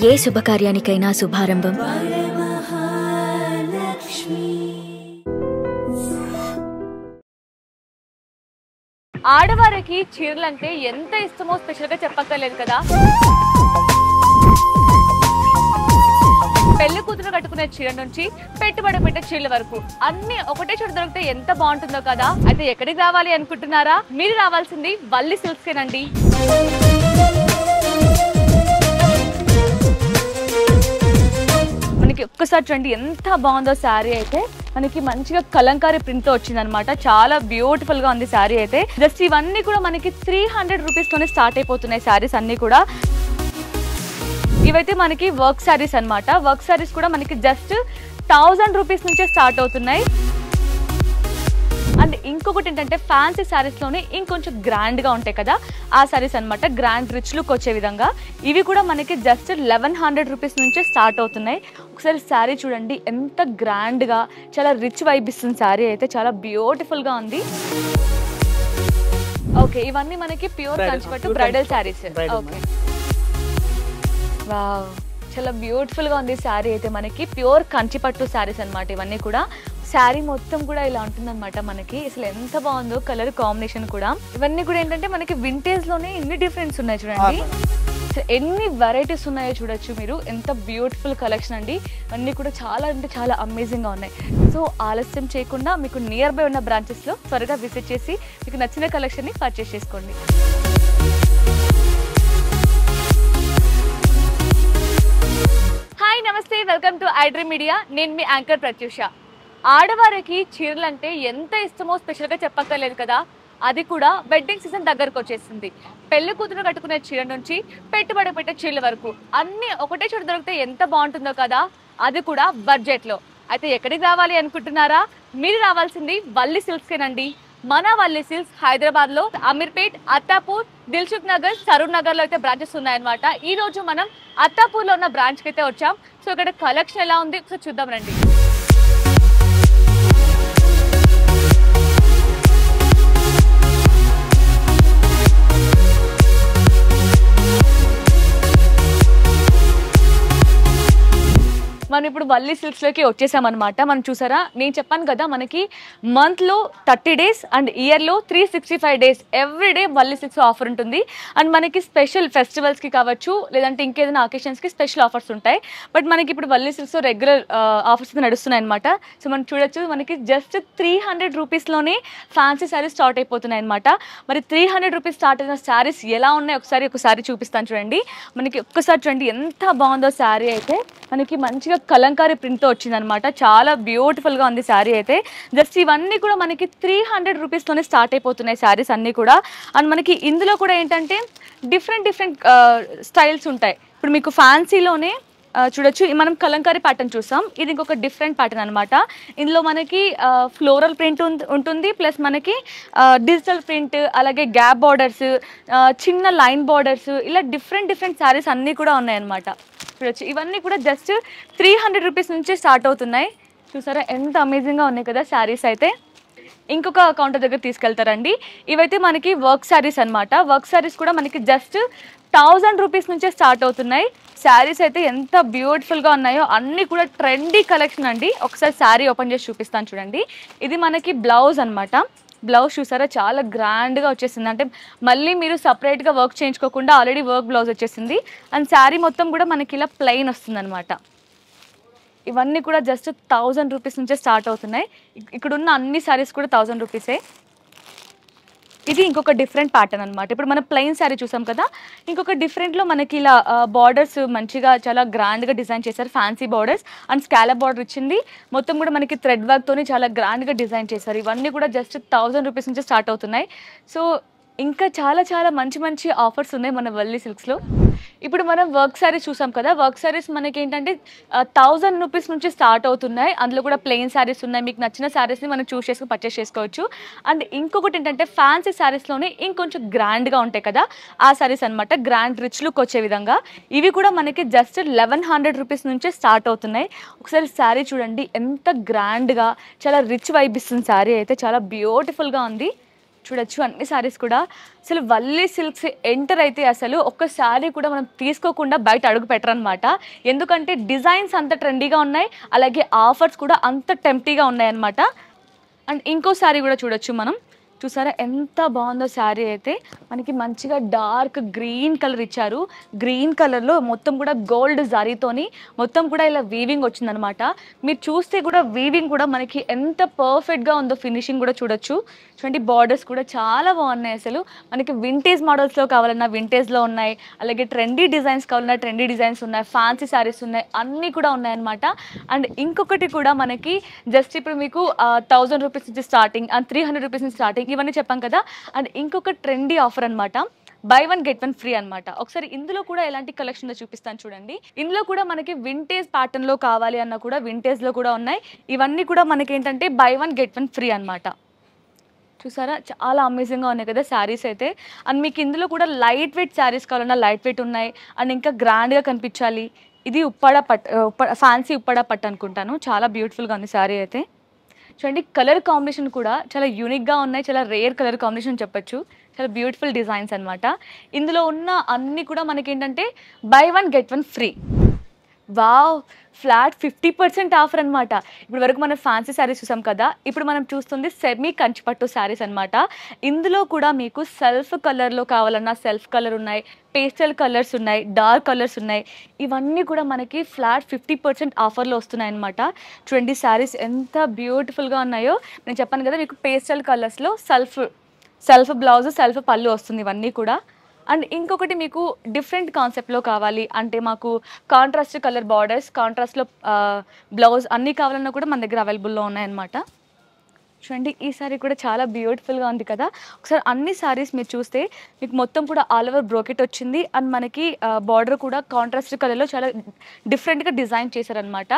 ఏ శుభకార్యానికైనా శుభారంభం ఆడవారికి చీరలంటే ఎంత ఇష్టమో స్పెషల్ గా చెప్పక్కర్లేదు కదా. పెళ్లి కూతురు కట్టుకునే చీర నుంచి పెట్టుబడి పెట్టే చీరల వరకు అన్ని ఒకటే చోట దొరికితే ఎంత బాగుంటుందో కదా. అయితే ఎక్కడికి రావాలి అనుకుంటున్నారా? మీరు రావాల్సింది వల్లి సిల్క్స్కేనండి. మనకి ఒక్కసారి చూడండి ఎంత బాగుందో శారీ. అయితే మనకి మంచిగా కలంకారీ ప్రింట్ తో వచ్చింది అనమాట. చాలా బ్యూటిఫుల్ గా ఉంది శారీ. అయితే జస్ట్ ఇవన్నీ కూడా మనకి 300 రూపీస్ తోనే స్టార్ట్ అయిపోతున్నాయి శారీస్ అన్ని కూడా. ఇవైతే మనకి వర్క్ శారీస్ అనమాట. వర్క్ శారీస్ కూడా మనకి జస్ట్ 1000 రూపీస్ నుంచే స్టార్ట్ అవుతున్నాయి. అండ్ ఇంకొకటి ఏంటంటే ఫ్యాన్సీ శారీస్ లోనే ఇంకొంచెం గ్రాండ్ గా ఉంటాయి కదా, ఆ శారీస్ అనమాట. గ్రాండ్ రిచ్ లుక్ వచ్చే విధంగా ఇవి కూడా మనకి జస్ట్ 1100 రూపీస్ నుంచే స్టార్ట్ అవుతున్నాయి. ఒకసారి శారీ చూడండి ఎంత గ్రాండ్ గా చాలా రిచ్ వైబ్ ఇస్తుంది శారీ. అయితే చాలా బ్యూటిఫుల్ గా ఉంది. ఓకే, ఇవన్నీ మనకి ప్యూర్ కంచిపట్టు బ్రైడల్ శారీస్. ఓకే, వావ్, చాలా బ్యూటిఫుల్ గా ఉంది శారీ. అయితే మనకి ప్యూర్ కంచిపట్టు శారీస్ అనమాట ఇవన్నీ కూడా. శారీ మొత్తం కూడా ఇలా ఉంటుందన్నమాట మనకి. అసలు ఎంత బాగుందో కలర్ కాంబినేషన్ కూడా. ఇవన్నీ కూడా ఏంటంటే మనకి వింటేజ్ లోనే ఎన్ని డిఫరెన్స్ ఉన్నాయి చూడండి. ఎన్ని వెరైటీస్ ఉన్నాయో చూడొచ్చు మీరు. ఎంత బ్యూటిఫుల్ కలెక్షన్ అండి. అన్నీ కూడా చాలా అంటే చాలా అమేజింగ్ గా ఉన్నాయి. సో ఆలస్యం చేయకుండా మీకు నియర్ బై ఉన్న బ్రాంచెస్ లో త్వరగా విజిట్ చేసి మీకు నచ్చిన కలెక్షన్ ని పర్చేస్ చేసుకోండి. హాయ్, నమస్తే, వెల్కమ్ టు ఐడ్రీమ్ మీడియా. నేను మీ యాంకర్ ప్రత్యూష. ఆడవారికి చీరలంటే ఎంత ఇష్టమో స్పెషల్గా చెప్పక్కర్లేదు కదా. అది కూడా వెడ్డింగ్ సీజన్ దగ్గరకు వచ్చేసింది. పెళ్లి కూతురు కట్టుకునే చీర నుంచి పెట్టుబడి పెట్టే చీరల వరకు అన్ని ఒకటే చోట దొరికితే ఎంత బాగుంటుందో కదా, అది కూడా బడ్జెట్లో. అయితే ఎక్కడికి రావాలి అనుకుంటున్నారా? మీరు రావాల్సింది వల్లి సిల్క్స్కేనండి. మన వల్లి సిల్క్స్ హైదరాబాద్ లో అమీర్పేట్, అత్తాపూర్, దిల్సుఖ్ నగర్, సరూర్ నగర్ లో అయితే బ్రాంచెస్ ఉన్నాయన్నమాట. ఈ రోజు మనం అత్తాపూర్ లో ఉన్న బ్రాంచ్ కి అయితే వచ్చాం. సో ఇక్కడ కలెక్షన్ ఎలా ఉంది ఒకసారి చూద్దాం రండి. మనం ఇప్పుడు వల్లి సిల్క్స్లోకి వచ్చేసామన్నమాట. మనం చూసారా, నేను చెప్పాను కదా మనకి మంత్లో 30 డేస్ అండ్ ఇయర్లో 365 days everyday Valli silks offer ఉంటుంది. అండ్ మనకి స్పెషల్ ఫెస్టివల్స్కి కావచ్చు, లేదంటే ఇంకేదైనా అకేషన్స్కి స్పెషల్ ఆఫర్స్ ఉంటాయి. బట్ మనకి ఇప్పుడు వల్లి సిల్క్స్లో రెగ్యులర్ ఆఫర్స్ నడుస్తున్నాయి అనమాట. సో మనం చూడొచ్చు మనకి జస్ట్ 300 రూపీస్లోనే ఫ్యాన్సీ శారీస్ స్టార్ట్ అయిపోతున్నాయి అనమాట. మరి 300 రూపీస్ స్టార్ట్ అయిన శారీస్ ఎలా ఉన్నాయి ఒకసారి చూపిస్తాను చూడండి. మనకి ఒక్కసారి చూడండి ఎంత బాగుందో శారీ. అయితే మనకి మంచిగా కలంకారీ ప్రింట్ తో వచ్చింది అనమాట. చాలా బ్యూటిఫుల్ గా ఉంది శారీ. అయితే జస్ట్ ఇవన్నీ కూడా మనకి 300 రూపీస్ తోనే స్టార్ట్ అయిపోతున్నాయి శారీస్ అన్ని కూడా. అండ్ మనకి ఇందులో కూడా ఏంటంటే డిఫరెంట్ స్టైల్స్ ఉంటాయి. ఇప్పుడు మీకు ఫ్యాన్సీలోనే చూడొచ్చు, మనం కలంకారీ ప్యాటర్న్ చూసాం. ఇది ఇంకొక డిఫరెంట్ ప్యాటర్న్ అనమాట. ఇందులో మనకి ఫ్లోరల్ ప్రింట్ ఉంటుంది, ప్లస్ మనకి డిజిటల్ ప్రింట్, అలాగే గ్యాప్ బార్డర్స్, చిన్న లైన్ బార్డర్స్, ఇలా డిఫరెంట్ శారీస్ అన్నీ కూడా ఉన్నాయన్నమాట. చూడొచ్చు ఇవన్నీ కూడా జస్ట్ 300 రూపీస్ నుంచి స్టార్ట్ అవుతున్నాయి. చూసారా ఎంత అమేజింగ్గా ఉన్నాయి కదా శారీస్. అయితే ఇంకొక కౌంటర్ దగ్గర తీసుకెళ్తారండి. ఇవైతే మనకి వర్క్ శారీస్ అనమాట. వర్క్ శారీస్ కూడా మనకి జస్ట్ 1000 రూపీస్ నుంచే స్టార్ట్ అవుతున్నాయి. శారీస్ అయితే ఎంత బ్యూటిఫుల్గా ఉన్నాయో, అన్నీ కూడా ట్రెండీ కలెక్షన్ అండి. ఒకసారి శారీ ఓపెన్ చేసి చూపిస్తాను చూడండి. ఇది మనకి బ్లౌజ్ అనమాట. బ్లౌజ్ చూసారా చాలా గ్రాండ్గా వచ్చేసింది. అంటే మళ్ళీ మీరు సపరేట్గా వర్క్ చేయించుకోకుండా ఆల్రెడీ వర్క్ బ్లౌజ్ వచ్చేసింది. అండ్ శారీ మొత్తం కూడా మనకి ఇలా ప్లెయిన్ వస్తుంది అనమాట. ఇవన్నీ కూడా జస్ట్ 1000 రూపీస్ నుంచే స్టార్ట్ అవుతున్నాయి. ఇక్కడ ఉన్న అన్ని శారీస్ కూడా 1000 రూపీసే. ఇది ఇంకొక డిఫరెంట్ ప్యాటర్న్ అనమాట. ఇప్పుడు మనం ప్లెయిన్ శారీ చూసాం కదా, ఇంకొక డిఫరెంట్లో మనకి ఇలా బార్డర్స్ మంచిగా చాలా గ్రాండ్గా డిజైన్ చేశారు. Fancy borders and scallop border ఇచ్చింది. మొత్తం కూడా మనకి థ్రెడ్ వర్క్తోని చాలా గ్రాండ్గా డిజైన్ చేశారు. ఇవన్నీ కూడా జస్ట్ 1000 రూపీస్ నుంచి స్టార్ట్ అవుతున్నాయి. సో ఇంకా చాలా మంచి ఆఫర్స్ ఉన్నాయి మన వల్లి సిల్క్స్లో. ఇప్పుడు మనం వర్క్ శారీస్ చూసాం కదా. వర్క్ శారీస్ మనకి ఏంటంటే 1000 రూపీస్ నుంచి స్టార్ట్ అవుతున్నాయి. అందులో కూడా ప్లెయిన్ శారీస్ ఉన్నాయి. మీకు నచ్చిన శారీస్ని మనం చూస్ చేసుకుని పర్చేస్ చేసుకోవచ్చు. అండ్ ఇంకొకటి ఏంటంటే ఫ్యాన్సీ శారీస్లోనే ఇంకొంచెం గ్రాండ్గా ఉంటాయి కదా, ఆ శారీస్ అనమాట. గ్రాండ్ రిచ్ లుక్ వచ్చే విధంగా ఇవి కూడా మనకి జస్ట్ 1100 రూపీస్ నుంచే స్టార్ట్ అవుతున్నాయి. ఒకసారి శారీ చూడండి ఎంత గ్రాండ్గా చాలా రిచ్ వైబ్ ఇస్తుంది శారీ. అయితే చాలా బ్యూటిఫుల్గా ఉంది. చూడొచ్చు అన్ని శారీస్ కూడా అసలు వల్లీ సిల్క్స్ ఎంటర్ అయితే అసలు ఒక్క శారీ కూడా మనం తీసుకోకుండా బయట అడుగు పెట్టరనమాట. ఎందుకంటే డిజైన్స్ అంత ట్రెండీగా ఉన్నాయి, అలాగే ఆఫర్స్ కూడా అంత టెంప్టీగా ఉన్నాయన్నమాట. అండ్ ఇంకో శారీ కూడా చూడొచ్చు మనం. చూసారా ఎంత బాగుందో శారీ అయితే. మనకి మంచిగా డార్క్ గ్రీన్ కలర్ ఇచ్చారు. గ్రీన్ కలర్లో మొత్తం కూడా గోల్డ్ జరీతోని మొత్తం కూడా ఇలా వీవింగ్ వచ్చిందనమాట. మీరు చూస్తే కూడా వీవింగ్ కూడా మనకి ఎంత పర్ఫెక్ట్గా ఉందో ఫినిషింగ్ కూడా చూడొచ్చు. చూడండి బార్డర్స్ కూడా చాలా బాగున్నాయి. అసలు మనకి వింటేజ్ మోడల్స్లో కావాలన్నా వింటేజ్లో ఉన్నాయి, అలాగే ట్రెండీ డిజైన్స్ కావాలన్నా ట్రెండీ డిజైన్స్ ఉన్నాయి, ఫ్యాన్సీ శారీస్ ఉన్నాయి, అన్నీ కూడా ఉన్నాయన్నమాట. అండ్ ఇంకొకటి కూడా మనకి జస్ట్ ఇప్పుడు మీకు 1000 రూపీస్ నుంచి స్టార్టింగ్ అండ్ 300 రూపీస్ నుంచి స్టార్టింగ్ ఇవన్నీ చెప్పాం కదా. అండ్ ఇంకొక ట్రెండీ ఆఫర్ అనమాట, బై 1 get 1 ఫ్రీ అనమాట. ఒకసారి ఇందులో కూడా ఎలాంటి కలెక్షన్ చూపిస్తాను చూడండి. ఇందులో కూడా మనకి వింటేజ్ ప్యాటర్న్ లో కావాలి అన్న కూడా వింటేజ్ లో కూడా ఉన్నాయి. ఇవన్నీ కూడా మనకి ఏంటంటే బై 1 get 1 ఫ్రీ అనమాట. చూసారా చాలా అమేజింగ్గా ఉన్నాయి కదా శారీస్ అయితే. అండ్ మీకు ఇందులో కూడా లైట్ వెయిట్ శారీస్ కావాలన్నా లైట్ వెయిట్ ఉన్నాయి. అండ్ ఇంకా గ్రాండ్గా కనిపించాలి, ఇది ఫ్యాన్సీ ఉప్పాడ పట్టు అనుకుంటాను. చాలా బ్యూటిఫుల్గా ఉంది శారీ అయితే. చూడండి కలర్ కాంబినేషన్ కూడా చాలా యూనిక్గా ఉన్నాయి, చాలా రేర్ కలర్ కాంబినేషన్ చెప్పొచ్చు. చాలా బ్యూటిఫుల్ డిజైన్స్ అనమాట. ఇందులో ఉన్న అన్నీ కూడా మనకి ఏంటంటే by 1 get 1 free. Wow, flat 50% offer అనమాట. ఇప్పుడు వరకు మనం ఫ్యాన్సీ శారీస్ చూసాం కదా, ఇప్పుడు మనం చూస్తుంది సెమీ కంచిపట్టు శారీస్ అనమాట. ఇందులో కూడా మీకు సెల్ఫ్ కలర్లో కావాలన్నా సెల్ఫ్ కలర్ ఉన్నాయి, పేస్టల్ కలర్స్ ఉన్నాయి, డార్క్ కలర్స్ ఉన్నాయి. ఇవన్నీ కూడా మనకి ఫ్లాట్ 50% ఆఫర్లో వస్తున్నాయి అనమాట. చూడండి శారీస్ ఎంత బ్యూటిఫుల్గా ఉన్నాయో. నేను చెప్పాను కదా మీకు పేస్టల్ కలర్స్లో సెల్ఫ్ బ్లౌజ్ సెల్ఫ్ పళ్ళు వస్తుంది ఇవన్నీ కూడా. అండ్ ఇంకొకటి మీకు డిఫరెంట్ కాన్సెప్ట్లో కావాలి అంటే మాకు కాంట్రాస్ట్ కలర్ బార్డర్స్, కాంట్రాస్ట్లో బ్లౌజ్ అన్నీ కావాలన్నా కూడా మన దగ్గర అవైలబుల్లో ఉన్నాయన్నమాట. చూడండి ఈ సారీ కూడా చాలా బ్యూటిఫుల్గా ఉంది కదా. ఒకసారి అన్ని సారీస్ మీరు చూస్తే మీకు మొత్తం కూడా ఆల్ ఓవర్ బ్రోకెట్ వచ్చింది. అండ్ మనకి బార్డర్ కూడా కాంట్రాస్ట్ కలర్లో చాలా డిఫరెంట్గా డిజైన్ చేశారనమాట.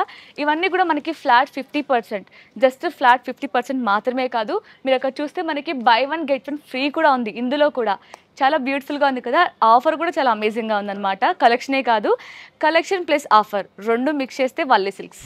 ఇవన్నీ కూడా మనకి ఫ్లాట్ 50%, జస్ట్ ఫ్లాట్ 50% మాత్రమే కాదు. మీరు అక్కడ చూస్తే మనకి బై 1 get 1 ఫ్రీ కూడా ఉంది. ఇందులో కూడా చాలా బ్యూటిఫుల్గా ఉంది కదా. ఆఫర్ కూడా చాలా అమేజింగ్గా ఉందన్నమాట. కలెక్షనే కాదు, కలెక్షన్ ప్లస్ ఆఫర్ రెండు మిక్స్ చేస్తే వల్లీ సిల్క్స్.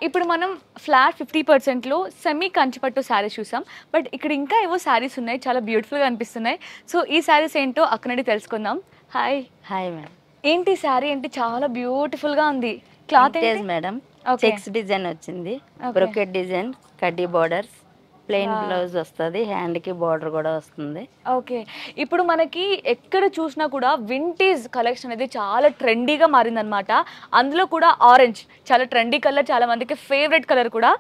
ఇప్పుడు మనం ఫ్లాట్ 50%లో సెమీ కంచిపట్టు శారీస్ చూసాం. బట్ ఇక్కడ ఇంకా ఏవో శారీస్ ఉన్నాయి, చాలా బ్యూటిఫుల్గా అనిపిస్తున్నాయి. సో ఈ శారీస్ ఏంటో అక్కడ నుండి తెలుసుకుందాం. హాయ్. Hi madam. ఏంటి శారీ అంటే చాలా బ్యూటిఫుల్గా ఉంది. క్లాత్ ఏంటి మేడం? చెక్స్ డిజైన్ వచ్చింది, బ్రోకెట్ డిజైన్, కడ్డీ బార్డర్స్, ప్లెయిన్ బ్లౌజ్ వస్తుంది, హ్యాండ్ కి బార్డర్ కూడా వస్తుంది. ఓకే, ఇప్పుడు మనకి ఎక్కడ చూసినా కూడా వింటేజ్ కలెక్షన్ అనేది చాలా ట్రెండీగా మారిందనమాట. అందులో కూడా ఆరెంజ్ చాలా ట్రెండీ కలర్, చాలా మందికి ఫేవరెట్ కలర్ కూడా.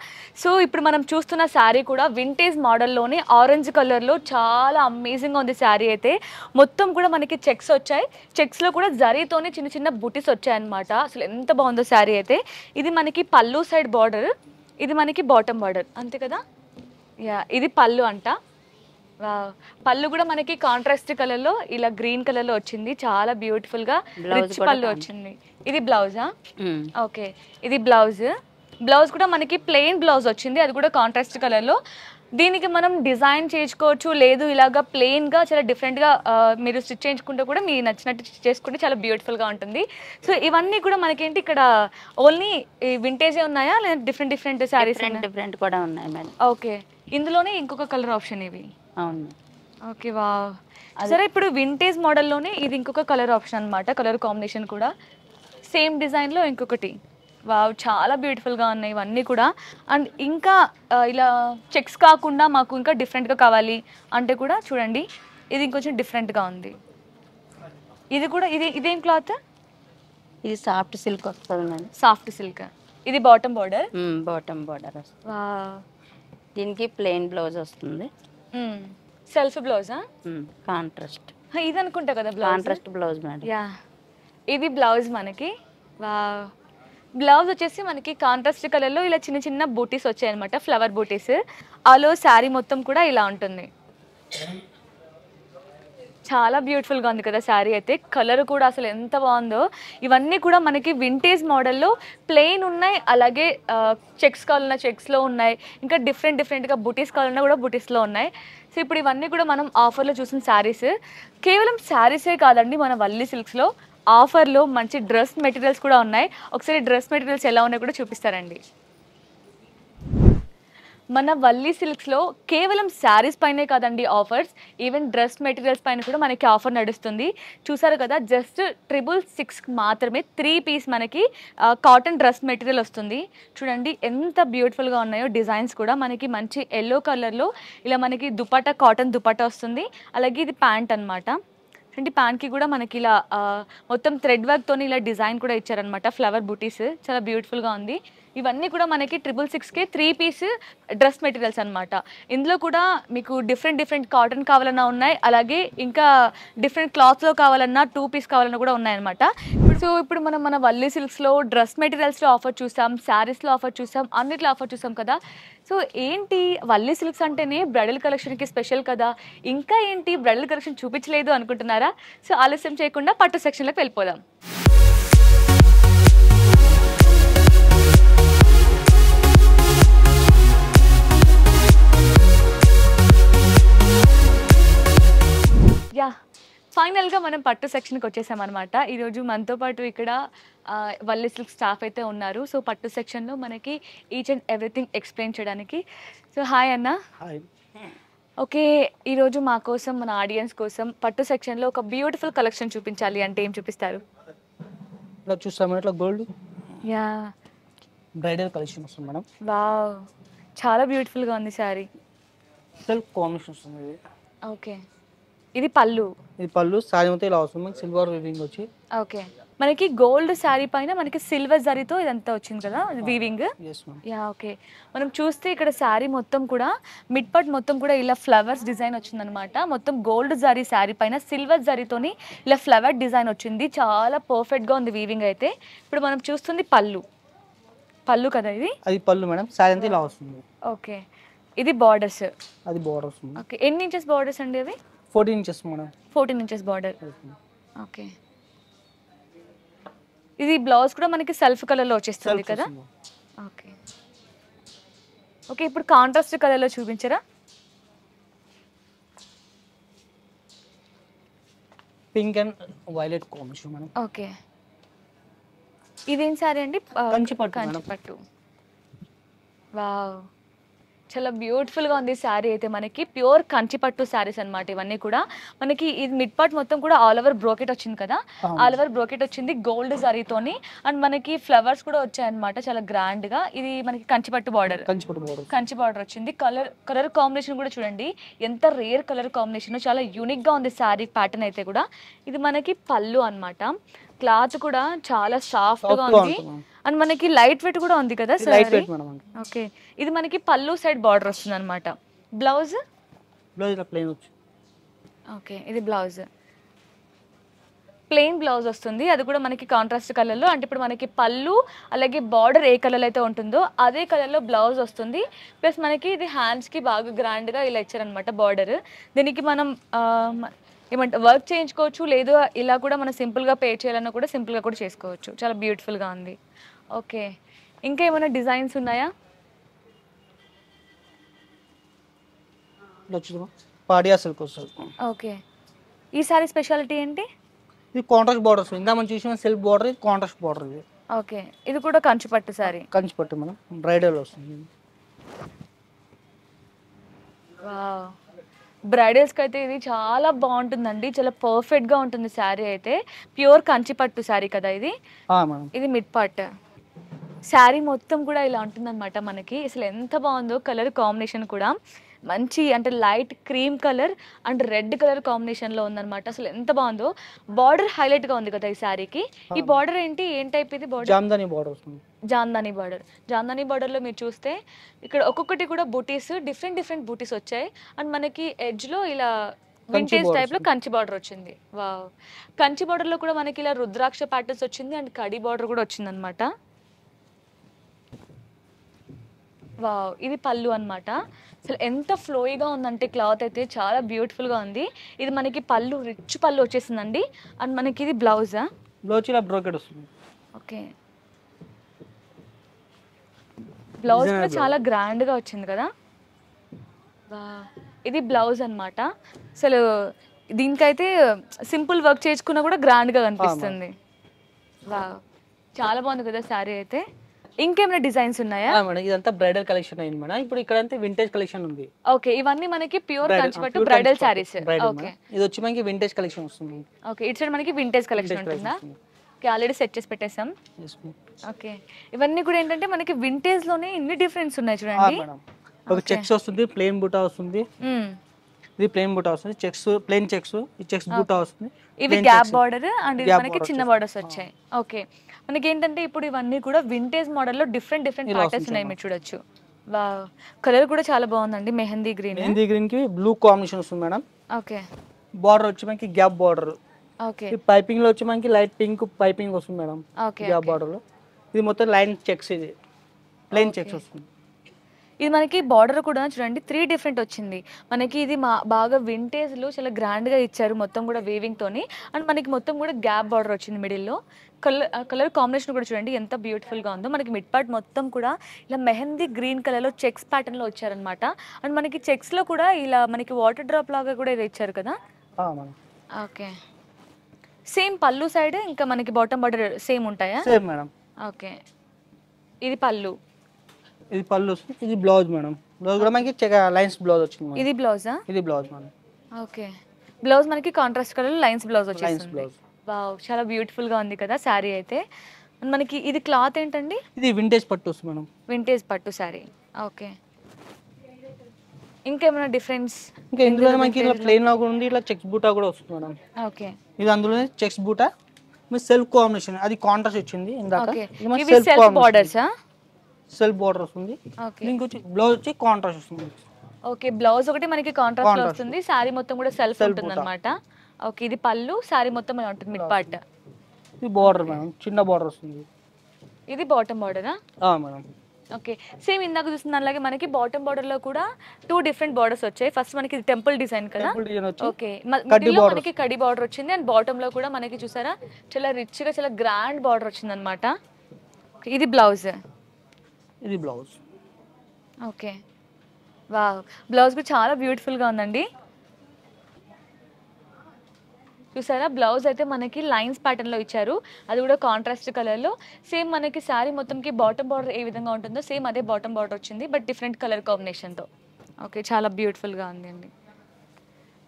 సో ఇప్పుడు మనం చూస్తున్న శారీ కూడా వింటేజ్ మోడల్లోనే ఆరెంజ్ కలర్లో చాలా అమేజింగ్గా ఉంది శారీ అయితే. మొత్తం కూడా మనకి చెక్స్ వచ్చాయి, చెక్స్లో కూడా జరీతోనే చిన్న చిన్న బుటీస్ వచ్చాయన్నమాట. అసలు ఎంత బాగుందో శారీ అయితే. ఇది మనకి పళ్ళు సైడ్ బార్డర్, ఇది మనకి బాటమ్ బార్డర్, అంతే కదా. యా, ఇది పళ్ళు అంట. పళ్ళు కూడా మనకి కాంట్రాస్ట్ కలర్లో ఇలా గ్రీన్ కలర్లో వచ్చింది, చాలా బ్యూటిఫుల్గా రిచ్ పళ్ళు వచ్చింది. ఇది బ్లౌజా? ఓకే, ఇది బ్లౌజ్ కూడా మనకి ప్లెయిన్ బ్లౌజ్ వచ్చింది, అది కూడా కాంట్రాస్ట్ కలర్లో. దీనికి మనం డిజైన్ చేయించుకోవచ్చు, లేదు ఇలాగా ప్లెయిన్గా చాలా డిఫరెంట్గా మీరు స్టిచ్ చేయించుకుంటే కూడా మీరు నచ్చినట్టు స్టిచ్ చేసుకుంటే చాలా బ్యూటిఫుల్గా ఉంటుంది. సో ఇవన్నీ కూడా మనకేంటి ఇక్కడ ఓన్లీ వింటేజే ఉన్నాయా లేదా డిఫరెంట్ శారీస్? డిఫరెంట్ కూడా ఉన్నాయి మేడం. ఓకే, ఇందులోనే ఇంకొక కలర్ ఆప్షన్ ఇవి. అవును. ఓకే, వా సరే. ఇప్పుడు వింటేజ్ మోడల్లోనే ఇది ఇంకొక కలర్ ఆప్షన్ అనమాట, కలర్ కాంబినేషన్ కూడా సేమ్ డిజైన్లో ఇంకొకటి. వావ్, చాలా బ్యూటిఫుల్గా ఉన్నాయి ఇవన్నీ కూడా. అండ్ ఇంకా ఇలా చెక్స్ కాకుండా మాకు ఇంకా డిఫరెంట్గా కావాలి అంటే కూడా చూడండి, ఇది ఇంకొంచెం డిఫరెంట్గా ఉంది. ఇది కూడా ఇదేం క్లాత్? ఇది సాఫ్ట్ సిల్క్ వస్తుంది మేడం. Soft silk. ఇది బాటమ్ బార్డర్. బాటమ్ బార్డర్ వస్తుంది. దీనికి ప్లెయిన్ బ్లౌజ్ వస్తుంది, సెల్ఫ్ బ్లౌజా? కాంట్రాస్ట్. ఇది అనుకుంటా కదా blouse. Contrast blouse madam. Yeah, ఇది బ్లౌజ్ మనకి. వా, బ్లౌజ్ వచ్చేసి మనకి కాంట్రాస్ట్ కలర్లో ఇలా చిన్న చిన్న బూటీస్ వచ్చాయి అనమాట, ఫ్లవర్ బూటీస్. ఆలో శారీ మొత్తం కూడా ఇలా ఉంటుంది. చాలా బ్యూటిఫుల్గా ఉంది కదా శారీ అయితే. కలర్ కూడా అసలు ఎంత బాగుందో. ఇవన్నీ కూడా మనకి వింటేజ్ మోడల్లో ప్లెయిన్ ఉన్నాయి, అలాగే చెక్స్ కావాలన్నా చెక్స్లో ఉన్నాయి, ఇంకా డిఫరెంట్గా బుటీస్ కావాలన్నా కూడా బుటీస్లో ఉన్నాయి. సో ఇప్పుడు ఇవన్నీ కూడా మనం ఆఫర్లో చూసిన శారీస్. కేవలం శారీసే కాదండి, మన వల్లి సిల్క్స్లో ఆఫర్లో మంచి డ్రెస్ మెటీరియల్స్ కూడా ఉన్నాయి. ఒకసారి డ్రెస్ మెటీరియల్స్ ఎలా ఉన్నాయో కూడా చూపిస్తారండి. మన వల్లి సిల్క్స్లో కేవలం శారీస్ పైనే కాదండి ఆఫర్స్, ఈవెన్ డ్రెస్ మెటీరియల్స్ పైన కూడా మనకి ఆఫర్ నడుస్తుంది. చూసారు కదా, జస్ట్ 666 మాత్రమే 3 పీస్ మనకి కాటన్ డ్రెస్ మెటీరియల్ వస్తుంది. చూడండి ఎంత బ్యూటిఫుల్గా ఉన్నాయో. డిజైన్స్ కూడా మనకి మంచి ఎల్లో కలర్లో ఇలా మనకి దుపట్టా, కాటన్ దుపట్టా వస్తుంది. అలాగే ఇది ప్యాంట్ అనమాట. అంటే ప్యాంట్కి కూడా మనకి ఇలా మొత్తం థ్రెడ్ వర్క్తో ఇలా డిజైన్ కూడా ఇచ్చారనమాట, ఫ్లవర్ బుటీస్. చాలా బ్యూటిఫుల్గా ఉంది. ఇవన్నీ కూడా మనకి 666కే 3 పీస్ డ్రెస్ మెటీరియల్స్ అనమాట. ఇందులో కూడా మీకు డిఫరెంట్ కాటన్ కావాలన్నా ఉన్నాయి, అలాగే ఇంకా డిఫరెంట్ క్లాత్లో కావాలన్నా 2 పీస్ కావాలన్నా కూడా ఉన్నాయన్నమాట. సో ఇప్పుడు మనం మన వల్లి సిల్క్స్లో డ్రెస్ మెటీరియల్స్లో ఆఫర్ చూసాం, శారీస్లో ఆఫర్ చూసాం, అన్నిట్లో ఆఫర్ చూసాం కదా. సో ఏంటి వల్లి సిల్క్స్ అంటేనే బ్రైడల్ కలెక్షన్కి స్పెషల్ కదా, ఇంకా ఏంటి బ్రైడల్ కలెక్షన్ చూపించలేదు అనుకుంటున్నారా? సో ఆలస్యం చేయకుండా పట్టు సెక్షన్లోకి వెళ్ళిపోదాం. యా, ఫైనల్గా మనం పట్టు సెక్షన్కి వచ్చేసామన్నమాట. ఈరోజు మనతో పాటు ఇక్కడ వల్లి సిల్క్ స్టాఫ్ అయితే ఉన్నారు. సో పట్టు సెక్షన్లో మనకి ఈచ్ అండ్ ఎవ్రీథింగ్ ఎక్స్ప్లెయిన్ చేయడానికి. సో హాయ్ అన్న. ఓకే, ఈరోజు మా కోసం, మన ఆడియన్స్ కోసం పట్టు సెక్షన్లో ఒక బ్యూటిఫుల్ కలెక్షన్ చూపించాలి అంటే ఏం చూపిస్తారు? ఇలా చూస్తాం, ఇట్లా గోల్డ్ యా బ్రైడల్ కలెక్షన్ వస్తుంది మేడం. వావ్, చాలా బ్యూటిఫుల్గా ఉంది శారీ. సిల్క్ కాంబినేషన్ వస్తుంది ఇది. ఓకే, ఇది పళ్ళు. ఇది పళ్ళు. శారీ మొత్తం ఇలా వస్తుంది మనకి సిల్వర్ వీవింగ్ వచ్చి. ఓకే, మనకి గోల్డ్ శారీ పైన మనకి సిల్వర్ జరీతో ఇదంతా వచ్చింది కదా వీవింగ్. యా ఓకే, మనం చూస్తే ఇక్కడ శారీ మొత్తం కూడా మిడ్ పార్ట్ మొత్తం కూడా ఇలా ఫ్లవర్స్ డిజైన్ వచ్చిందనమాట. మొత్తం గోల్డ్ జరీ శారీ పైన సిల్వర్ జరీతోని ఇలా ఫ్లవర్ డిజైన్ వచ్చింది. చాలా పర్ఫెక్ట్గా ఉంది వీవింగ్ అయితే. ఇప్పుడు మనం చూస్తుంది పళ్ళు కదా ఇది? అది పళ్ళు మేడం. శారీ అంతా ఇలా వస్తుంది. ఓకే, ఇది బార్డర్స్. అది బార్డర్ వస్తుంది. ఓకే, ఎన్ని ఇంచెస్ బార్డర్స్ అండి అవి? 14 inches madam. 14 inches border. Okay, ఇది బ్లౌజ్ కూడా మనకి సెల్ఫ్ కలర్లో వచ్చేస్తుంది కదా? ఓకే ఓకే, ఇప్పుడు కాంట్రాస్ట్ కలర్లో చూపించరా? Pink and violet combination madam. Okay, ఇదేం సారీ అండి? కంచిపట్టు. కంచిపట్టు. వావ్, చాలా బ్యూటిఫుల్గా ఉంది శారీ అయితే. మనకి ప్యూర్ కంచిపట్టు శారీస్ అనమాట ఇవన్నీ కూడా. మనకి ఇది మిడ్ పార్ట్ మొత్తం కూడా ఆల్ ఓవర్ బ్రోకెట్ వచ్చింది కదా, ఆల్ ఓవర్ బ్రోకెట్ వచ్చింది గోల్డ్ జరీతోని. అండ్ మనకి ఫ్లవర్స్ కూడా వచ్చాయన్నమాట చాలా గ్రాండ్గా. ఇది మనకి కంచిపట్టు బార్డర్, కంచి బార్డర్ వచ్చింది. కలర్ కాంబినేషన్ కూడా చూడండి ఎంత రేర్ కలర్ కాంబినేషన్, చాలా యూనిక్గా ఉంది శారీ ప్యాటర్న్ అయితే కూడా. ఇది మనకి పళ్ళు అనమాట. క్లాత్ కూడా చాలా సాఫ్ట్గా ఉంది అండ్ మనకి లైట్ వెయిట్ కూడా ఉంది కదా సారీ. ఓకే, ఇది మనకి పళ్ళు సైడ్ బార్డర్ వస్తుంది అనమాట. బ్లౌజ్ ఓకే, ఇది బ్లౌజ్ ప్లెయిన్ బ్లౌజ్ వస్తుంది. అది కూడా మనకి కాంట్రాస్ట్ కలర్లో. అంటే ఇప్పుడు మనకి పళ్ళు అలాగే బార్డర్ ఏ కలర్ అయితే ఉంటుందో అదే కలర్లో బ్లౌజ్ వస్తుంది. ప్లస్ మనకి ఇది హ్యాండ్స్కి బాగా గ్రాండ్గా ఇలా ఇచ్చారనమాట బార్డర్. దీనికి మనం ఏమంటే వర్క్ చేయించుకోవచ్చు, లేదు ఇలా కూడా మనం సింపుల్గా పే చేయాలన్నా కూడా సింపుల్గా కూడా చేసుకోవచ్చు. చాలా బ్యూటిఫుల్గా ఉంది. ఓకే, ఇంకా ఏమైనా డిజైన్స్ ఉన్నాయా? పాడియా సిల్క్ వస్తుంది. ఓకే, ఈ సారీ స్పెషాలిటీ ఏంటి? ఇది కాంట్రాస్ట్ బార్డర్ వస్తుంది. ఇంకా మనం చూసిన సిల్క్ బార్డర్, ఇది కాంట్రాస్ట్ బార్డర్. ఇది ఓకే, ఇది కూడా కంచిపట్టు సారీ. కంచిపట్టు మనం బ్రైడల్ వస్తుంది. వావ్, బ్రైడల్స్కి అయితే ఇది చాలా బాగుంటుందండి. చాలా పర్ఫెక్ట్గా ఉంటుంది శారీ అయితే. ప్యూర్ కంచిపట్టు శారీ కదా ఇది. ఇది మిడ్ పార్ట్ శారీ మొత్తం కూడా ఇలా ఉంటుందన్నమాట మనకి. అసలు ఎంత బాగుందో కలర్ కాంబినేషన్ కూడా. మంచి అంటే light cream colour and red colour కాంబినేషన్లో ఉందన్నమాట. అసలు ఎంత బాగుందో. బార్డర్ హైలైట్గా ఉంది కదా ఈ శారీకి. ఈ బార్డర్ ఏంటి, ఏం టైప్ ఇది బార్డర్? జామ్దాని బార్డర్ వస్తుంది. జామ్దాని బార్డర్. జామ్దాని బార్డర్లో మీరు చూస్తే ఇక్కడ ఒక్కొక్కటి కూడా బూటీస్, డిఫరెంట్ బూటీస్ వచ్చాయి. అండ్ మనకి ఎడ్జ్లో ఇలా వింటేజ్ టైప్లో కంచి బార్డర్ వచ్చింది. వావ్, కంచి బార్డర్లో కూడా మనకి ఇలా రుద్రాక్ష ప్యాటర్న్స్ వచ్చింది అండ్ కడి బార్డర్ కూడా వచ్చింది అనమాట. వావ్, ఇది పళ్ళు అన్నమాట. అసలు ఎంత ఫ్లోయిగా ఉందంటే క్లాత్ అయితే చాలా బ్యూటిఫుల్గా ఉంది. ఇది మనకి పళ్ళు రిచ్ పళ్ళు వచ్చేసిందండి. అండ్ మనకి ఇది బ్లౌజా? బ్లౌజ్ ఇలా బ్రోకెట్ వస్తుంది. ఓకే, బ్లౌజ్ కూడా చాలా గ్రాండ్గా వచ్చింది కదా. వావ్, ఇది బ్లౌజ్ అన్నమాట. అసలు దీనికైతే సింపుల్ వర్క్ చేసుకున్నా కూడా గ్రాండ్గా కనిపిస్తుంది. వావ్, చాలా బాగుంది కదా శారీ అయితే. ఇంకేమైనా డిజైన్స్ ఉన్నాయా? మేడం ఇదంతా బ్రైడల్ కలెక్షన్ అయింది మేడం. ఇప్పుడు ఇక్కడ అంతా వింటేజ్ కలెక్షన్ ఉంది. ఓకే, ఇవన్నీ మనకి ప్యూర్ కంచిపట్టు బ్రైడల్ శారీస్. ఓకే, ఇది వచ్చి మనకి వింటేజ్ కలెక్షన్ వస్తుంది. ఓకే, ఇటు సైడ్ మనకి వింటేజ్ కలెక్షన్ ఉంటుందా? ఓకే, ఆల్రెడీ సెట్ చేసి పెట్టేసాం. ఓకే, ఇవన్నీ కూడా ఏంటంటే మనకి వింటేజ్ లోనే ఇన్ని డిఫరెన్స్ ఉన్నాయి చూడండి. ఒక చెక్స్ వస్తుంది, ప్లెయిన్ బూటా వస్తుంది. ఇది ప్లెయిన్ బూటా వస్తుంది, చెక్స్ ప్లెయిన్ చెక్స్, ఈ చెక్స్ బూటా వస్తుంది. ఇవి గ్యాప్ బార్డర్ అండ్ ఇది మనకి చిన్న బార్డర్స్ వచ్చాయి. ఓకే, మనకి ఏంటంటే ఇప్పుడు ఇవన్నీ కూడా వింటేజ్ మోడల్లో డిఫరెంట్ ప్యాటర్న్స్ ఉన్నాయి, మీరు చూడొచ్చు. వావ్, కలర్ కూడా చాలా బాగుందండి, మెహందీ గ్రీన్. మెహందీ గ్రీన్ కి బ్లూ కాంబినేషన్ వస్తుంది మేడం. ఓకే, బార్డర్ వచ్చి మనకి గ్యాప్ బార్డర్. ఓకే, ఈ పైపింగ్ లో వచ్చి మనకి లైట్ పింక్ పైపింగ్ వస్తుంది మేడం. ఓకే, గ్యాప్ బార్డర్ లో ఇది మొత్తం లైన్ చెక్స్, ఇది ప్లెయిన్ చెక్స్ వస్తుంది. ఇది మనకి బార్డర్ కూడా చూడండి 3 డిఫరెంట్ వచ్చింది మనకి. ఇది బాగా వింటేజ్ లో చాలా గ్రాండ్ గా ఇచ్చారు, మొత్తం కూడా వీవింగ్ తోని. అండ్ మనకి మొత్తం కూడా గ్యాప్ బార్డర్ వచ్చింది మిడిల్ లో. కలర్ కాంబినేషన్ కూడా చూడండి ఎంత బ్యూటిఫుల్ గా ఉందో. మనకి మిడ్ పార్ట్ మొత్తం కూడా ఇలా మెహందీ గ్రీన్ కలర్ లో చెక్స్ ప్యాటర్న్ లో వచ్చారనమాట. అండ్ మనకి చెక్స్ లో కూడా ఇలా మనకి వాటర్ డ్రాప్ లాగా కూడా ఇది ఇచ్చారు కదా. ఓకే, సేమ్ పళ్ళు సైడ్ ఇంకా మనకి బాటమ్ బార్డర్ సేమ్ ఉంటాయా? Same madam. ఓకే, ఇది పళ్ళు, ఇది పళ్ళు వస్తుంది. ఇది బ్లౌజ్ మేడం. బ్లౌజ్ కూడా మనకి లైన్స్ బ్లౌజ్ వచ్చింది. ఇది బ్లౌజా? ఇది బ్లౌజ్ మేడం. ఓకే, బ్లౌజ్ మనకి contrast colour lines blouse lines వచ్చేసింది. బ్లౌజ్. వావ్, చాలా బ్యూటిఫుల్ గా ఉంది కదా శారీ అయితే. మనకి ఇది క్లాత్ ఏంటండి? ఇది వింటేజ్ పట్టు వస్తుంది మేడం. వింటేజ్ పట్టు శారీ. ఓకే, ఇంకేమైనా డిఫరెన్స్? ఇంకా ఇందులో మనకి ఇలా ప్లెయిన్ లాగా ఉంది, ఇలా చెక్స్ బూటా కూడా వస్తుంది మేడం. ఓకే, ఇది అందులోనే చెక్స్ బూటా మీ సెల్ఫ్ కాంబినేషన్, అది కాంట్రాస్ట్ వచ్చింది ఇందాక. ఓకే, ఇది మన ఇవి సెల్ఫ్ బార్డర్సా? సెల్ఫ్ బార్డర్ వస్తుంది. ఓకే, దీనికి వచ్చి బ్లౌజ్ వచ్చి కాంట్రాస్ట్ వస్తుంది. ఓకే, బ్లౌజ్ ఒకటి మనకి కాంట్రాస్ట్ లో వస్తుంది, శారీ మొత్తం కూడా సెల్ఫ్ ఉంటుంది అన్నమాట. ఓకే, ఇది పళ్ళు, శారీ మొత్తం ఇలా ఉంటుంది మిడ్ పార్ట్. ఇది బార్డర్ మేడం, చిన్న బార్డర్ వస్తుంది. ఇది బాటమ్ బార్డరా? మేడం. ఓకే, సేమ్ ఇందాక చూసిన అలాగే మనకి బాటమ్ బార్డర్ లో కూడా 2 డిఫరెంట్ బార్డర్స్ వచ్చాయి. ఫస్ట్ మనకి ఇది టెంపుల్ డిజైన్ కదా. ఓకే, మిడిల్ లో మనకి కడి బార్డర్ వచ్చింది. అండ్ బాటమ్ లో కూడా మనకి చూసారా చాలా రిచ్ గా చాలా గ్రాండ్ బార్డర్ వచ్చింది అనమాట. ఇది బ్లౌజ్. ఇది బ్లౌజ్. ఓకే, వావ్, బ్లౌజ్ కూడా చాలా బ్యూటిఫుల్ గా ఉందండి. చూసారా బ్లౌజ్ అయితే మనకి లైన్స్ ప్యాటర్న్ లో ఇచ్చారు, అది కూడా కాంట్రాస్ట్ కలర్ లో. సేమ్ మనకి శారీ మొత్తంకి బాటమ్ బార్డర్ ఏ విధంగా ఉంటుందో సేమ్ అదే బాటమ్ బార్డర్ వచ్చింది, బట్ డిఫరెంట్ కలర్ కాంబినేషన్ తో. ఓకే, చాలా బ్యూటిఫుల్ గా ఉంది అండి.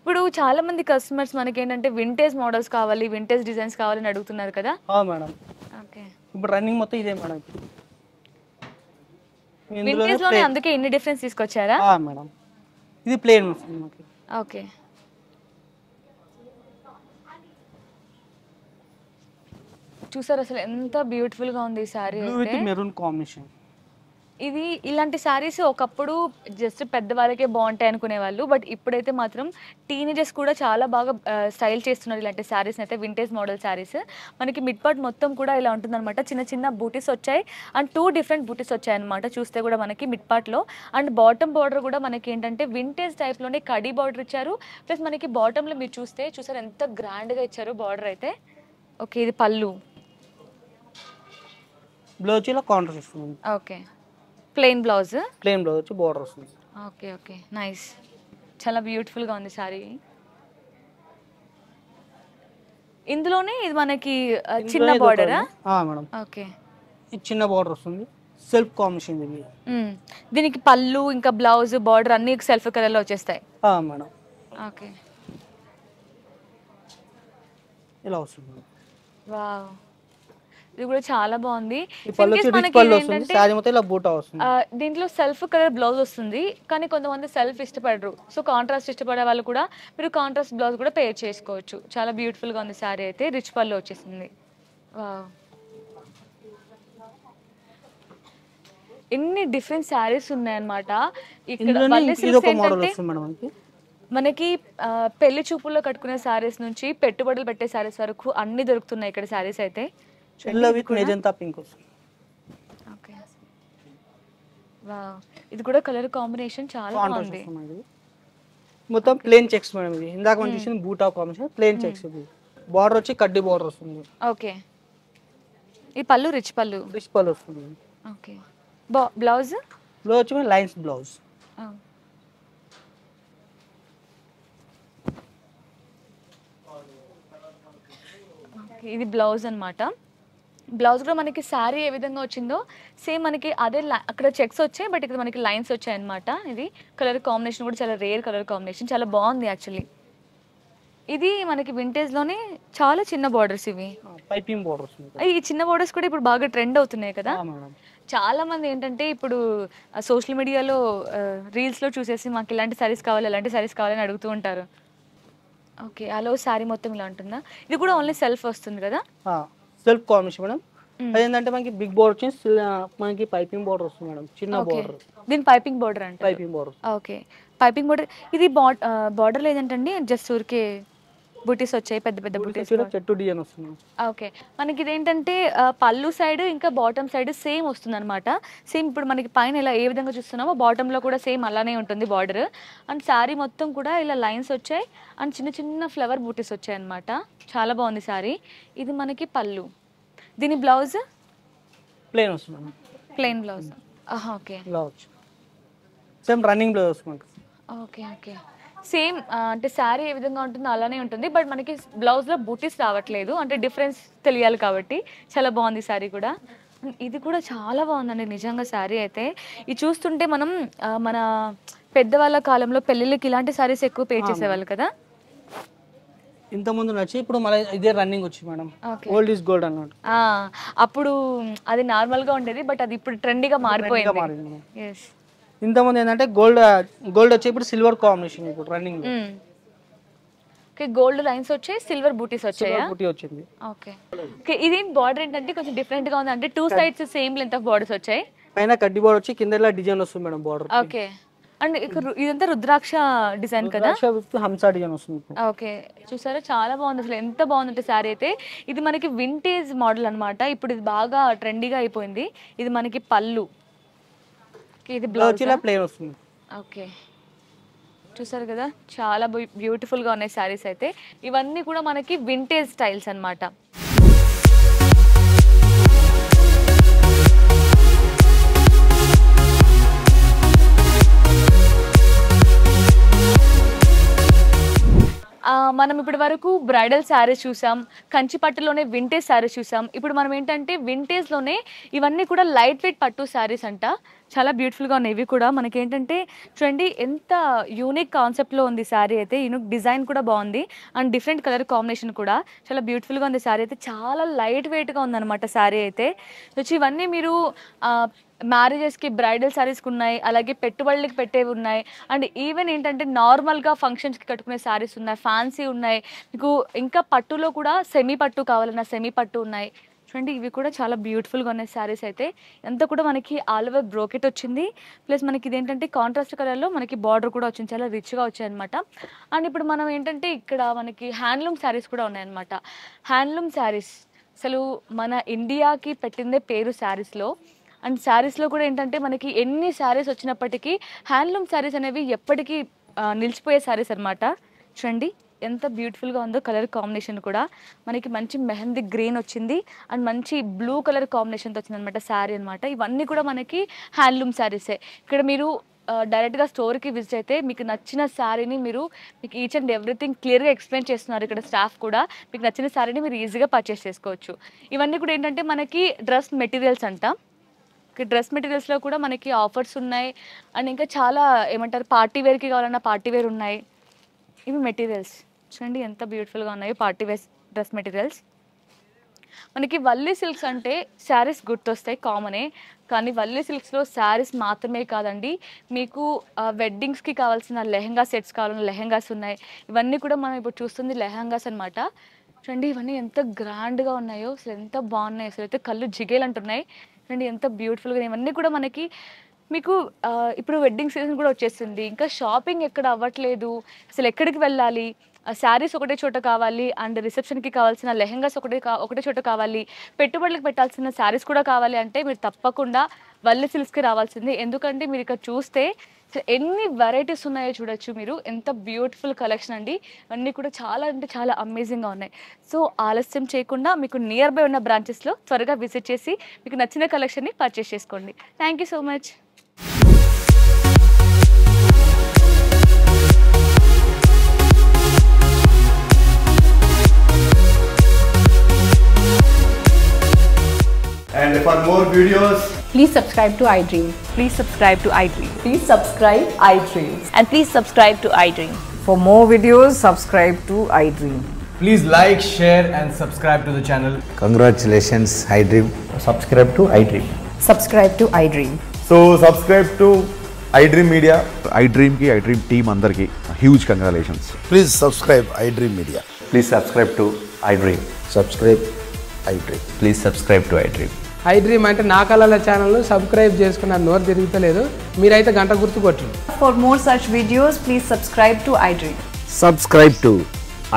ఇప్పుడు చాలా మంది కస్టమర్స్ మనకి ఏంటంటే వింటేజ్ మోడల్స్ కావాలి, వింటేజ్ డిజైన్స్ కావాలని అడుగుతున్నారు కదా. మేడం. ఓకే, ఇప్పుడు రన్నింగ్ మొత్తం ఇదే మేడం. వింటేజ్ లోనే అందుకే ఇన్ని డిఫరెన్స్ తీసుకొచ్చారా? మేడం, ఇది ప్లేన్ వస్తుంది మనకి. ఓకే, చూసారు అసలు ఎంత బ్యూటిఫుల్ గా ఉంది ఈ సారీ అయితే. Maroon combination. ఇది ఇలాంటి సారీస్ ఒకప్పుడు జస్ట్ పెద్దవాళ్ళకే బాగుంటాయి అనుకునే వాళ్ళు, బట్ ఇప్పుడైతే మాత్రం టీనేజర్స్ కూడా చాలా బాగా స్టైల్ చేస్తున్నారు ఇలాంటి సారీస్ అయితే. వింటేజ్ మోడల్ సారీస్ మనకి మిడ్ పార్ట్ మొత్తం కూడా ఇలా ఉంటుందన్నమాట. చిన్న చిన్న బూటీస్ వచ్చాయి అండ్ 2 డిఫరెంట్ బూటీస్ వచ్చాయి అనమాట చూస్తే కూడా మనకి మిడ్ పార్ట్లో. అండ్ బాటమ్ బార్డర్ కూడా మనకి ఏంటంటే వింటేజ్ టైప్లోనే కడీ బార్డర్ ఇచ్చారు. ప్లస్ మనకి బాటంలో మీరు చూసారు ఎంత గ్రాండ్గా ఇచ్చారు బార్డర్ అయితే. ఓకే, ఇది పళ్ళు. బ్లౌజ్ ఇలా కాంట్రాస్ట్ వస్తుంది. Okay, plain blouse. Plain blouse వచ్చి బార్డర్ వస్తుంది. ఓకే, ఓకే, నైస్, చాలా బ్యూటిఫుల్గా ఉంది సారీ. ఇందులోనే ఇది మనకి చిన్న బార్డరా? మేడం. ఓకే, ఇది చిన్న బార్డర్ వస్తుంది, సెల్ఫ్ కాంబినేషన్ ఇది. దీనికి పళ్ళు ఇంకా బ్లౌజ్ బార్డర్ అన్ని సెల్ఫ్ కలర్లో వచ్చేస్తాయి. మేడం. ఓకే, ఇలా వస్తుంది. వావ్, ఇది కూడా చాలా బాగుంది. దీంట్లో సెల్ఫ్ కలర్ బ్లౌజ్ వస్తుంది, కానీ కొంతమంది సెల్ఫ్ ఇష్టపడరు. సో కాంట్రాస్ట్ ఇష్టపడే వాళ్ళు కూడా మీరు కాంట్రాస్ట్ బ్లౌజ్ కూడా పేర్ చేసుకోవచ్చు. చాలా బ్యూటిఫుల్ గా ఉంది సారీ అయితే. రిచ్ పళ్ళు వచ్చేసింది. వావ్, ఎన్ని డిఫరెంట్ సారీస్ ఉన్నాయన్నమాట ఇక్కడ. మనకి పెళ్లి చూపుల్లో కట్టుకునే సారీస్ నుంచి పెట్టుబడులు పెట్టే సారీస్ వరకు అన్ని దొరుకుతున్నాయి ఇక్కడ సారీస్ అయితే. వావ్, ఇది కూడా కలర్ కాంబినేషన్ చాలా కాంట్రాస్ట్ బాగుంది. వస్తుంది మనకి. మొత్తం ప్లేన్ చెక్స్ మేడం ఇది. ఇందాక మనం చూసిన బూటా కాంబినేషన్ ప్లేన్ చెక్స్ ఇది. బార్డర్ వచ్చి కడ్డీ బార్డర్ వస్తుంది. ఓకే, ఈ పళ్ళు రిచ్ పళ్ళు. రిచ్ పళ్ళు వస్తుంది. ఓకే, బ్లౌజ్ బ్లౌజ్ వచ్చి లైన్స్ బ్లౌజ్. ఇది బ్లౌజ్ అన్నమాట. బ్లౌజ్ కూడా మనకి శారీ ఏ విధంగా వచ్చిందో సేమ్ మనకి అదే అక్కడ చెక్స్ వచ్చాయి, బట్ ఇక్కడ మనకి లైన్స్ వచ్చాయి అన్నమాట. ఇది కలర్ కాంబినేషన్ కూడా చాలా రేర్ కలర్ కాంబినేషన్, చాలా బాగుంది యాక్చువల్లీ. ఇది మనకి వింటేజ్ లోనే చాలా చిన్న బార్డర్స్ ఇవి. పైపింగ్ బార్డర్ వస్తుంది. ఈ చిన్న బార్డర్స్ కూడా ఇప్పుడు బాగా ట్రెండ్ అవుతున్నాయి కదా. మేడం చాలా మంది ఏంటంటే ఇప్పుడు సోషల్ మీడియాలో రీల్స్లో చూసేసి మాకు ఇలాంటి సారీస్ కావాలి, ఇలాంటి సారీస్ కావాలని అడుగుతూ ఉంటారు. ఓకే, అలో శారీ మొత్తం ఇలా ఉంటుందా? ఇది కూడా ఓన్లీ సెల్ఫ్ వస్తుంది కదా? Self combination madam. అదేంటంటే మనకి బిగ్ బోర్డర్ వచ్చి మనకి పైపింగ్ బోర్డర్ వస్తుంది మేడం. చిన్న బోర్డర్, దీని పైపింగ్ బోర్డర్ అంటే piping border. Okay, piping border. ఇది బార్డర్ లేదంటండి, జస్ట్ ఊరికే బూటీస్ వచ్చాయి, పెద్ద పెద్ద బూటీస్. చెట్టు డిజైన్ వస్తుంది. ఓకే, మనకి ఇదేంటంటే పళ్ళు సైడ్ ఇంకా బాటమ్ సైడ్ సేమ్ వస్తుంది అనమాట. సేమ్ ఇప్పుడు మనకి పైన ఇలా ఏ విధంగా చూస్తున్నామో బాటంలో కూడా సేమ్ అలానే ఉంటుంది బార్డర్. అండ్ శారీ మొత్తం కూడా ఇలా లైన్స్ వచ్చాయి అండ్ చిన్న చిన్న ఫ్లవర్ బూటీస్ వచ్చాయి అనమాట. చాలా బాగుంది శారీ. ఇది మనకి పళ్ళు, దీని బ్లౌజ్ ప్లేన్ వస్తుంది. Plain blouse. Okay, blouse same running blouse వస్తుంది. ఓకే ఓకే, సేమ్ అంటే శారీ ఏ విధంగా ఉంటుందో అలానే ఉంటుంది, బట్ మనకి బ్లౌజ్లో బూటీస్ రావట్లేదు, అంటే డిఫరెన్స్ తెలియాలి కాబట్టి. చాలా బాగుంది శారీ కూడా. ఇది కూడా చాలా బాగుందండి నిజంగా శారీ అయితే. ఇది చూస్తుంటే మనం మన పెద్దవాళ్ళ కాలంలో పెళ్ళిళ్ళకి ఇలాంటి శారీస్ ఎక్కువ పే చేసేవాళ్ళు కదా. ఇంత ముందు నచ్చి ఇప్పుడు మళ్ళీ ఇదే రన్నింగ్ వచ్చి మేడం. ఓల్డ్ ఈజ్ గోల్డ్ అన్నట్టు. అప్పుడు అది నార్మల్గా ఉండేది, బట్ అది ఇప్పుడు ట్రెండీగా మారిపోయింది. ఎస్, ఇంతకుముందు ఏంటంటే గోల్డ్ వచ్చి ఇప్పుడు సిల్వర్ కాంబినేషన్ ఇప్పుడు రన్నింగ్. ఓకే, గోల్డ్ లైన్స్ వచ్చాయి, సిల్వర్ బూటీస్ వచ్చాయా? బూటీ వచ్చింది. ఓకే ఓకే, ఇదేం బార్డర్ ఏంటంటే కొంచెం డిఫరెంట్ గా ఉంది, అంటే two sides same length of borders వచ్చాయి. పైన కడ్డీ బార్డర్ వచ్చి కింద ఇలా డిజైన్ వస్తుంది మేడం బార్డర్. ఓకే, అండ్ ఇదంతా రుద్రాక్ష డిజైన్ కదా. హంసా డిజైన్ వస్తుంది. ఓకే, చూసారా చాలా బాగుంది అసలు, ఎంత బాగుందంటే శారీ అయితే. ఇది మనకి వింటేజ్ మోడల్ అన్నమాట, ఇప్పుడు ఇది బాగా ట్రెండీగా అయిపోయింది. ఇది మనకి పళ్ళు, ఇది బ్లౌజ్ ఇలా ప్లేన్ వస్తుంది. ఓకే, చూసారు కదా చాలా బ్యూటిఫుల్గా ఉన్నాయి శారీస్ అయితే. ఇవన్నీ కూడా మనకి వింటేజ్ స్టైల్స్ అన్నమాట. మనం ఇప్పటి వరకు బ్రైడల్ శారీస్ చూసాం, కంచి పట్టులోనే వింటేజ్ శారీస్ చూసాం. ఇప్పుడు మనం ఏంటంటే వింటేజ్లోనే ఇవన్నీ కూడా లైట్ వెయిట్ పట్టు శారీస్ అంట. చాలా బ్యూటిఫుల్గా ఉన్నాయి ఇవి కూడా. మనకి ఏంటంటే చూడండి ఎంత యూనిక్ కాన్సెప్ట్లో ఉంది శారీ అయితే. యూనిక్ డిజైన్ కూడా బాగుంది అండ్ డిఫరెంట్ కలర్ కాంబినేషన్ కూడా చాలా బ్యూటిఫుల్గా ఉంది శారీ అయితే. చాలా లైట్ వెయిట్గా ఉందన్నమాట శారీ అయితే. వచ్చి ఇవన్నీ మీరు మ్యారేజెస్కి బ్రైడల్ శారీస్కి ఉన్నాయి, అలాగే పెట్టుబడులకి పెట్టేవి ఉన్నాయి, అండ్ ఈవెన్ ఏంటంటే నార్మల్గా ఫంక్షన్స్కి కట్టుకునే శారీస్ ఉన్నాయి, ఫ్యాన్సీ ఉన్నాయి. మీకు ఇంకా పట్టులో కూడా సెమీ పట్టు కావాలన్నా సెమీ పట్టు ఉన్నాయి. చూడండి ఇవి కూడా చాలా బ్యూటిఫుల్గా ఉన్నాయి శారీస్ అయితే. అంతా కూడా మనకి ఆల్ ఓవర్ బ్రోకెట్ వచ్చింది, ప్లస్ మనకి ఇదేంటంటే కాంట్రాస్ట్ కలర్లో మనకి బార్డర్ కూడా వచ్చింది, చాలా రిచ్గా వచ్చాయన్నమాట. అండ్ ఇప్పుడు మనం ఏంటంటే ఇక్కడ మనకి హ్యాండ్లూమ్ శారీస్ కూడా ఉన్నాయన్నమాట. హ్యాండ్లూమ్ శారీస్ అసలు మన ఇండియాకి పెట్టిందే పేరు శారీస్లో. అండ్ శారీస్లో కూడా ఏంటంటే మనకి ఎన్ని శారీస్ వచ్చినప్పటికీ హ్యాండ్లూమ్ శారీస్ అనేవి ఎప్పటికీ నిలిచిపోయే శారీస్ అనమాట. చూడండి ఎంత బ్యూటిఫుల్గా ఉందో కలర్ కాంబినేషన్ కూడా. మనకి మంచి మెహందీ గ్రీన్ వచ్చింది అండ్ మంచి బ్లూ కలర్ కాంబినేషన్తో వచ్చింది అనమాట శారీ అనమాట. ఇవన్నీ కూడా మనకి హ్యాండ్లూమ్ శారీసే. ఇక్కడ మీరు డైరెక్ట్గా స్టోర్కి విజిట్ అయితే మీకు నచ్చిన శారీని మీకు ఈచ్ అండ్ ఎవ్రీథింగ్ క్లియర్గా ఎక్స్ప్లెయిన్ చేస్తున్నారు ఇక్కడ స్టాఫ్ కూడా. మీకు నచ్చిన శారీని మీరు ఈజీగా పర్చేస్ చేసుకోవచ్చు. ఇవన్నీ కూడా ఏంటంటే మనకి డ్రెస్ మెటీరియల్స్ అంట. డ్రెస్ మెటీరియల్స్లో కూడా మనకి ఆఫర్స్ ఉన్నాయి అండ్ ఇంకా చాలా ఏమంటారు పార్టీ వేర్కి కావాలన్నా పార్టీ వేర్ ఉన్నాయి. ఇవి మెటీరియల్స్ చూడండి ఎంత బ్యూటిఫుల్గా ఉన్నాయి, పార్టీ వేర్ డ్రెస్ మెటీరియల్స్. మనకి వల్లీ సిల్క్స్ అంటే శారీస్ గుర్తొస్తాయి కామనే, కానీ వల్లీ సిల్క్స్లో శారీస్ మాత్రమే కాదండి, మీకు వెడ్డింగ్స్కి కావాల్సిన లెహెంగా సెట్స్ కావాలన్న లెహెంగాస్ ఉన్నాయి. ఇవన్నీ కూడా మనం ఇప్పుడు చూస్తుంది లెహెంగాస్ అనమాట. చూడండి ఇవన్నీ ఎంత గ్రాండ్గా ఉన్నాయో, అసలు ఎంత బాగున్నాయి, అసలు అయితే కళ్ళు జిగేలు అంటున్నాయి. చూడండి ఎంత బ్యూటిఫుల్గా. ఇవన్నీ కూడా మనకి మీకు ఇప్పుడు వెడ్డింగ్ సీజన్ కూడా వచ్చేస్తుంది, ఇంకా షాపింగ్ ఎక్కడ అవ్వట్లేదు, అసలు ఎక్కడికి వెళ్ళాలి, శారీస్ ఒకటే చోట కావాలి అండ్ రిసెప్షన్కి కావాల్సిన లెహెంగాస్ ఒకటే చోట కావాలి, పెట్టుబడులకు పెట్టాల్సిన శారీస్ కూడా కావాలి అంటే మీరు తప్పకుండా వల్లి సిల్క్స్కి రావాల్సింది. ఎందుకంటే మీరు ఇక్కడ చూస్తే ఎన్ని వెరైటీస్ ఉన్నాయో చూడొచ్చు మీరు. ఎంత బ్యూటిఫుల్ కలెక్షన్ అండి. అన్నీ కూడా చాలా అంటే చాలా అమేజింగ్గా ఉన్నాయి. సో ఆలస్యం చేయకుండా మీకు నియర్ బై ఉన్న బ్రాంచెస్లో త్వరగా విజిట్ చేసి మీకు నచ్చిన కలెక్షన్ని పర్చేస్ చేసుకోండి. Thank you so much. And for more videos, please subscribe to iDream. Please subscribe to iDream. Please subscribe iDream. And please subscribe to iDream. For more videos, subscribe to iDream. please like, share and subscribe to the channel. Congratulations, iDream. Subscribe to iDream. Subscribe to iDream. So subscribe to iDream Media. iDream ki iDream team andarki huge congratulations. Please subscribe iDream Media. Please subscribe to iDream. Subscribe iDream. Please subscribe to iDream. iDream అంటే నా కళల ఛానల్ను subscribe చేసుకున్న నోరు తిరుగుతలేదు. మీరైతే గంట గుర్తు కొట్టండి. For more such videos, please subscribe to iDream. Subscribe to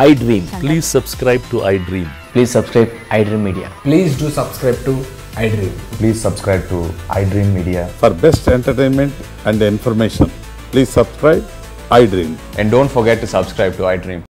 iDream. Please subscribe to iDream. Please subscribe iDream Media. Please do subscribe to iDream. Please subscribe to iDream Media. For best entertainment and information, please subscribe iDream. And don't forget to subscribe to iDream.